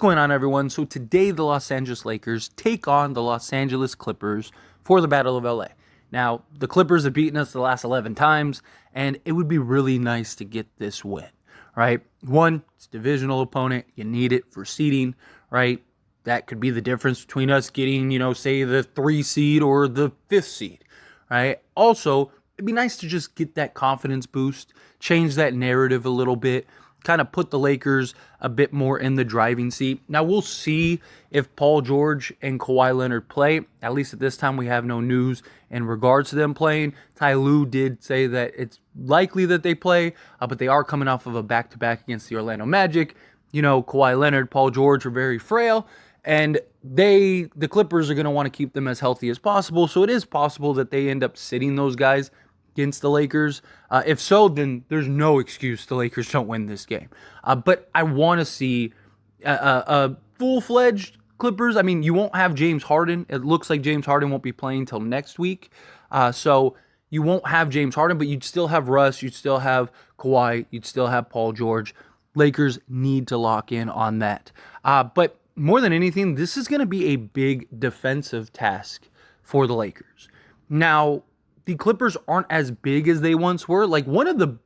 going on, everyone? So today the Los Angeles Lakers take on the Los Angeles Clippers for the Battle of LA. Now, the Clippers have beaten us the last 11 times, and it would be really nice to get this win, right? One, it's a divisional opponent. You need it for seeding, right? That could be the difference between us getting, say the 3 seed or the 5th seed, right? Also, it'd be nice to just get that confidence boost, change that narrative a little bit, kind of put the Lakers a bit more in the driving seat. Now, we'll see if Paul George and Kawhi Leonard play. At least at this time, we have no news in regards to them playing. Ty Lue did say that it's likely that they play, but they are coming off of a back-to-back against the Orlando Magic. Kawhi Leonard, Paul George are very frail, and the Clippers are going to want to keep them as healthy as possible, so it is possible that they end up sitting those guys against the Lakers. If so, then there's no excuse the Lakers don't win this game. But I want to see a full-fledged Clippers. I mean, you won't have James Harden. It looks like James Harden won't be playing until next week. So you won't have James Harden, but you'd still have Russ. You'd still have Kawhi. You'd still have Paul George. Lakers need to lock in on that. But more than anything, this is going to be a big defensive task for the Lakers. Now, the Clippers aren't as big as they once were. Like, one of the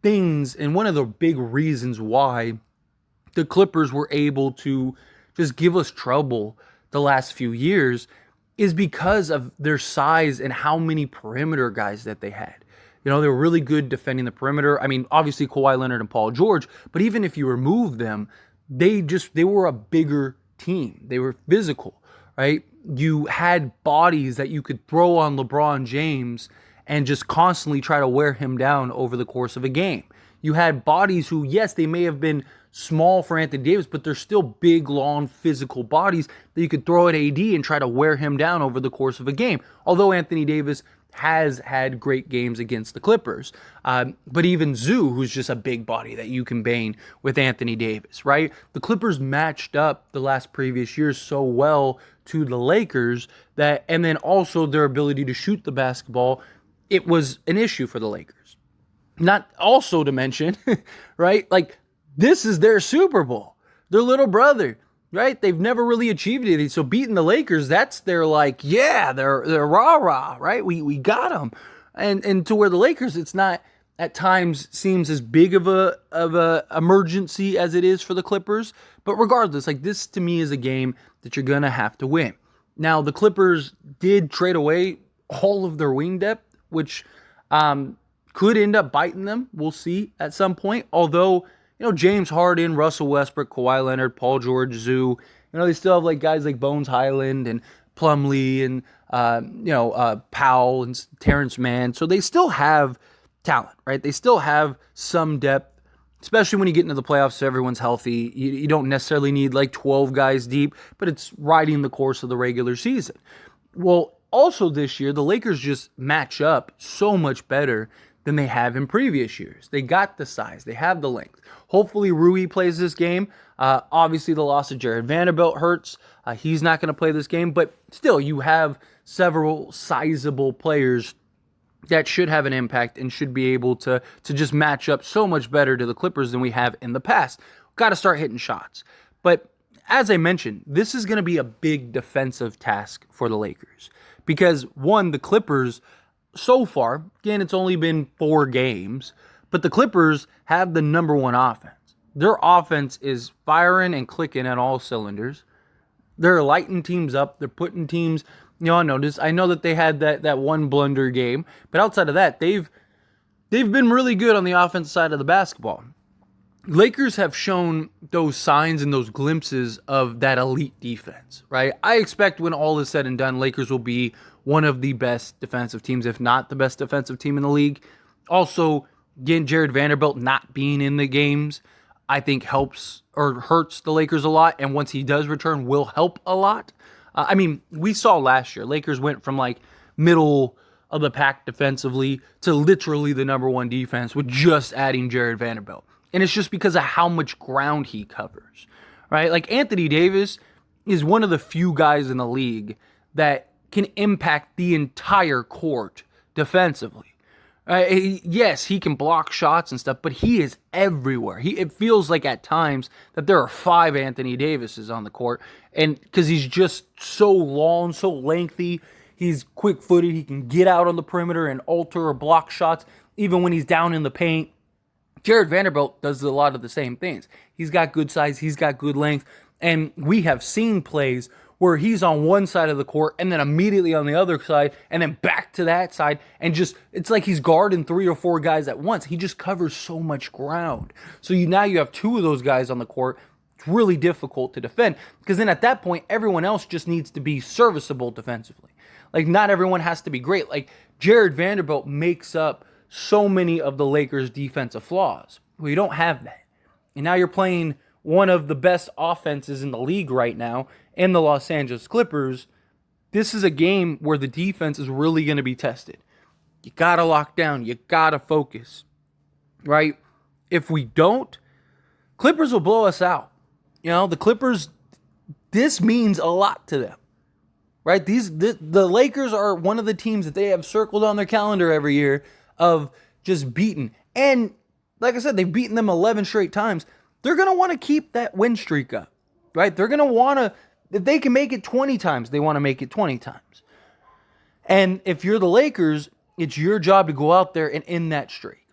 things and one of the big reasons why the Clippers were able to just give us trouble the last few years is because of their size and how many perimeter guys that they had. They were really good defending the perimeter. I mean, obviously Kawhi Leonard and Paul George, but even if you remove them, they were a bigger team. They were physical, right? You had bodies that you could throw on LeBron James and just constantly try to wear him down over the course of a game. You had bodies who, yes, they may have been small for Anthony Davis, but they're still big, long, physical bodies that you could throw at AD and try to wear him down over the course of a game. Although Anthony Davis has had great games against the Clippers. But even Zoo, who's just a big body that you can bang with Anthony Davis, right? The Clippers matched up the last previous years so well to the Lakers and then also their ability to shoot the basketball, it was an issue for the Lakers. Not also to mention, right? Like, this is their Super Bowl, their little brother, right? They've never really achieved anything. So beating the Lakers, that's their they're rah-rah, right? We got them. And to where the Lakers, it's not at times seems as big of a emergency as it is for the Clippers. But regardless, like, this to me is a game that you're going to have to win. Now, the Clippers did trade away all of their wing depth, which could end up biting them. We'll see at some point. Although, James Harden, Russell Westbrook, Kawhi Leonard, Paul George, Zoo, they still have like guys like Bones Highland and Plumlee and, Powell and Terrence Mann. So they still have talent, right? They still have some depth, especially when you get into the playoffs so everyone's healthy. You don't necessarily need like 12 guys deep, but it's riding the course of the regular season. Well, also this year, the Lakers just match up so much better than they have in previous years. They got the size. They have the length. Hopefully Rui plays this game. Obviously the loss of Jared Vanderbilt hurts. He's not going to play this game, but still you have several sizable players that should have an impact and should be able to just match up so much better to the Clippers than we have in the past. Got to start hitting shots. But as I mentioned, this is going to be a big defensive task for the Lakers because, one, the Clippers so far, again, it's only been 4 games, but the Clippers have the number one offense. Their offense is firing and clicking at all cylinders. They're lighting teams up. They're putting teams, on notice. I know that they had that one blunder game, but outside of that, they've been really good on the offensive side of the basketball. Lakers have shown those signs and those glimpses of that elite defense, right? I expect when all is said and done, Lakers will be one of the best defensive teams, if not the best defensive team in the league. Also, again, Jared Vanderbilt not being in the games, I think helps or hurts the Lakers a lot. And once he does return, will help a lot. We saw last year, Lakers went from like middle of the pack defensively to literally the number one defense with just adding Jared Vanderbilt. And it's just because of how much ground he covers, right? Like, Anthony Davis is one of the few guys in the league that can impact the entire court defensively, Yes, he can block shots and stuff, but he is everywhere. It feels like at times that there are 5 Anthony Davises on the court, and because he's just so long, so lengthy, he's quick-footed. He can get out on the perimeter and alter or block shots, even when he's down in the paint. Jared Vanderbilt does a lot of the same things. He's got good size, he's got good length, and we have seen plays where he's on one side of the court and then immediately on the other side and then back to that side, and just it's like he's guarding 3 or 4 guys at once. He just covers so much ground. So now you have 2 of those guys on the court. It's really difficult to defend because then at that point everyone else just needs to be serviceable defensively. Like not everyone has to be great. Like Jared Vanderbilt makes up so many of the Lakers' defensive flaws. Well, you don't have that. And now you're playing one of the best offenses in the league right now in the Los Angeles Clippers. This is a game where the defense is really going to be tested. You got to lock down. You got to focus, right? If we don't, Clippers will blow us out. You know, the Clippers, this means a lot to them, right? The Lakers are one of the teams that they have circled on their calendar every year of just beating. And like I said, they've beaten them 11 straight times. They're going to want to keep that win streak up, right? They're going to want to, if they can make it 20 times, they want to make it 20 times. And if you're the Lakers, it's your job to go out there and end that streak.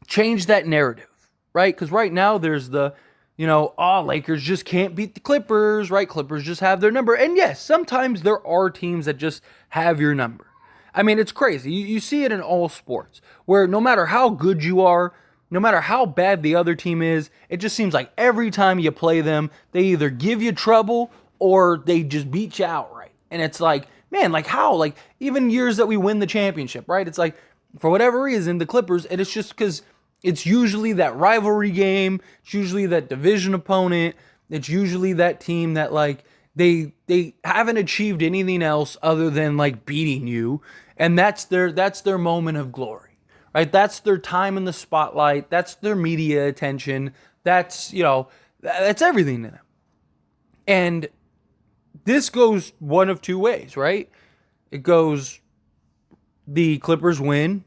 Change that narrative, right? Because right now there's the, Lakers just can't beat the Clippers, right? Clippers just have their number. And yes, sometimes there are teams that just have your number. I mean, it's crazy. You see it in all sports where no matter how good you are, no matter how bad the other team is, it just seems like every time you play them, they either give you trouble or they just beat you outright. And it's like, man, like how? Like even years that we win the championship, right? It's like for whatever reason, the Clippers, and it's just because it's usually that rivalry game. It's usually that division opponent. It's usually that team that like they haven't achieved anything else other than like beating you. And that's their moment of glory. Right? That's their time in the spotlight. That's their media attention. That's everything to them. And this goes one of 2 ways, right? It goes the Clippers win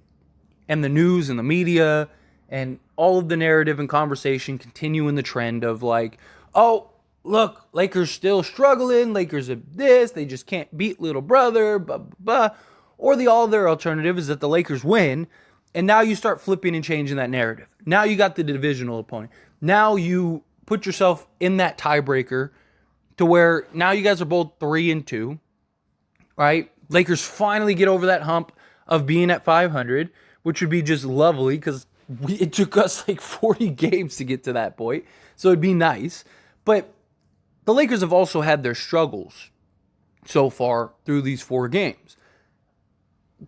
and the news and the media and all of the narrative and conversation continue in the trend of like, oh, look, Lakers still struggling. Lakers are this. They just can't beat little brother, blah, blah, blah. Or the other alternative is that the Lakers win. And now you start flipping and changing that narrative. Now you got the divisional opponent. Now you put yourself in that tiebreaker to where now you guys are both 3-2, right? Lakers finally get over that hump of being at 500, which would be just lovely because it took us like 40 games to get to that point. So it'd be nice. But the Lakers have also had their struggles so far through these 4 games.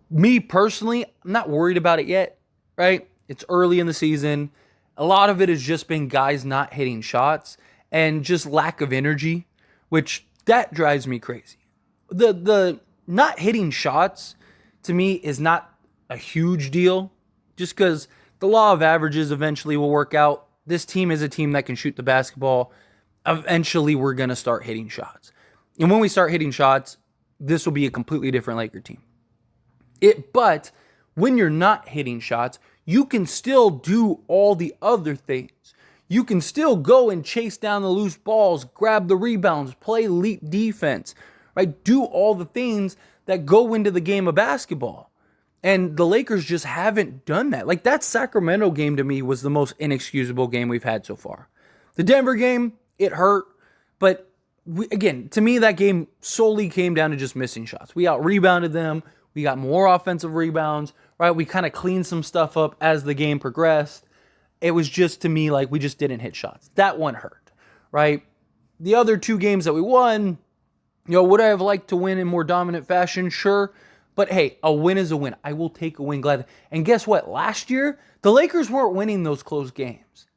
Me personally, I'm not worried about it yet, right? It's early in the season. A lot of it has just been guys not hitting shots and just lack of energy, which that drives me crazy. The not hitting shots to me is not a huge deal just because the law of averages eventually will work out. This team is a team that can shoot the basketball. Eventually, we're going to start hitting shots. And when we start hitting shots, this will be a completely different Laker team. But when you're not hitting shots, you can still do all the other things. You can still go and chase down the loose balls, grab the rebounds, play elite defense, right? Do all the things that go into the game of basketball. And the Lakers just haven't done that. Like that Sacramento game to me was the most inexcusable game we've had so far. The Denver game, it hurt. But again, to me, that game solely came down to just missing shots. We out-rebounded them. We got more offensive rebounds, right? We kind of cleaned some stuff up as the game progressed. It was just, to me, like we just didn't hit shots. That one hurt, right? The other 2 games that we won, would I have liked to win in more dominant fashion? Sure. But hey, a win is a win. I will take a win gladly. And guess what? Last year, the Lakers weren't winning those close games.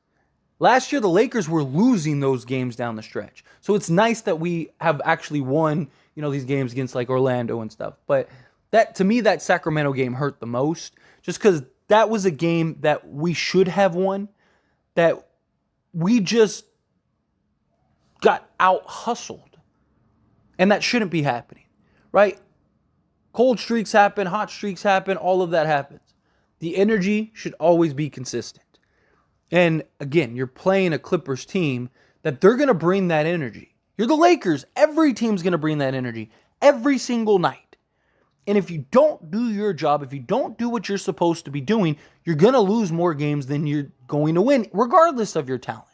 Last year, the Lakers were losing those games down the stretch. So it's nice that we have actually won, these games against like Orlando and stuff. But that, to me, that Sacramento game hurt the most just because that was a game that we should have won, that we just got out-hustled. And that shouldn't be happening, right? Cold streaks happen, hot streaks happen, all of that happens. The energy should always be consistent. And again, you're playing a Clippers team that they're going to bring that energy. You're the Lakers. Every team's going to bring that energy every single night. And if you don't do your job, if you don't do what you're supposed to be doing, you're going to lose more games than you're going to win, regardless of your talent,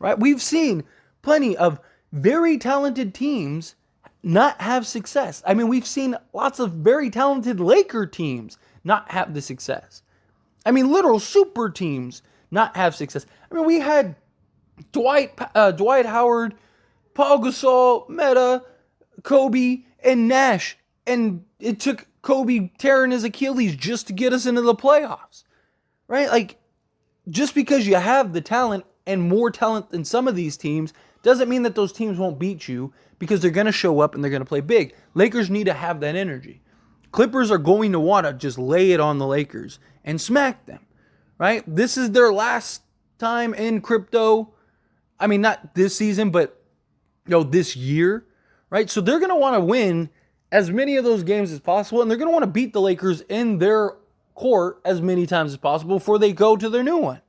right? We've seen plenty of very talented teams not have success. I mean, we've seen lots of very talented Laker teams not have the success. I mean, literal super teams not have success. I mean, we had Dwight Howard, Paul Gasol, Meta, Kobe, and Nash. And it took Kobe tearing his Achilles just to get us into the playoffs, right? Like, just because you have the talent and more talent than some of these teams doesn't mean that those teams won't beat you, because they're going to show up and they're going to play big. Lakers need to have that energy. Clippers are going to want to just lay it on the Lakers and smack them, right? This is their last time in crypto. I mean, not this season, but this year, right? So they're going to want to win as many of those games as possible, and they're going to want to beat the Lakers in their court as many times as possible before they go to their new one.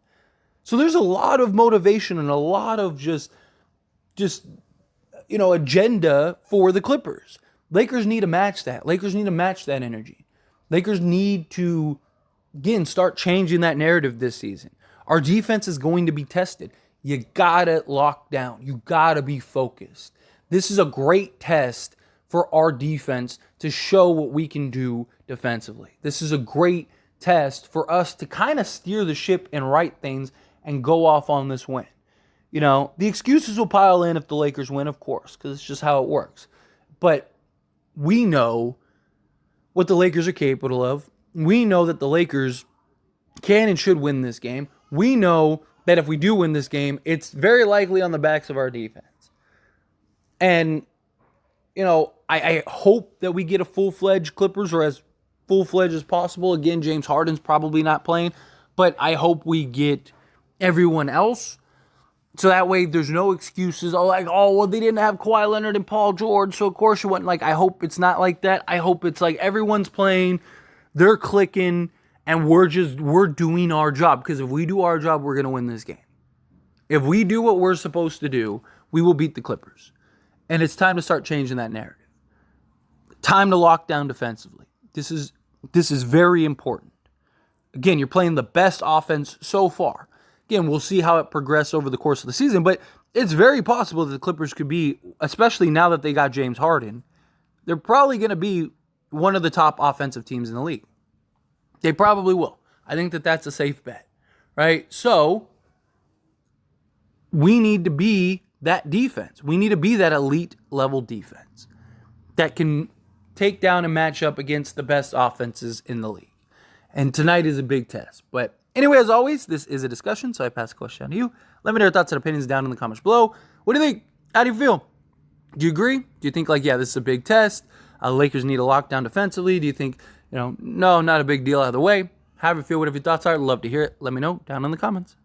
So there's a lot of motivation and a lot of just agenda for the Clippers. Lakers need to match that. Lakers need to match that energy. Lakers need to, again, start changing that narrative this season. Our defense is going to be tested. You gotta lock down. You gotta be focused. This is a great test for our defense to show what we can do defensively. This is a great test for us to kind of steer the ship and right things and go off on this win. The excuses will pile in if the Lakers win, of course, because it's just how it works. But we know what the Lakers are capable of. We know that the Lakers can and should win this game. We know that if we do win this game, it's very likely on the backs of our defense. And, I hope that we get a full-fledged Clippers, or as full-fledged as possible. Again, James Harden's probably not playing, but I hope we get everyone else. So that way there's no excuses. Well, they didn't have Kawhi Leonard and Paul George, so of course you wouldn't. I hope it's not like that. I hope it's like everyone's playing, they're clicking, and we're doing our job. Because if we do our job, we're going to win this game. If we do what we're supposed to do, we will beat the Clippers. And it's time to start changing that narrative. Time to lock down defensively. This is very important. Again, you're playing the best offense so far. Again, we'll see how it progresses over the course of the season, but it's very possible that the Clippers could be, especially now that they got James Harden, they're probably going to be one of the top offensive teams in the league. They probably will. I think that that's a safe bet, right? So we need to be that defense. We need to be that elite level defense that can take down and match up against the best offenses in the league. And tonight is a big test. But anyway, as always, this is a discussion, so I pass the question on to you. Let me know your thoughts and opinions down in the comments below. What do you think? How do you feel? Do you agree? Do you think, this is a big test? Lakers need to lock down defensively? Do you think, no, not a big deal either way? How do you feel? Whatever your thoughts are, I'd love to hear it. Let me know down in the comments.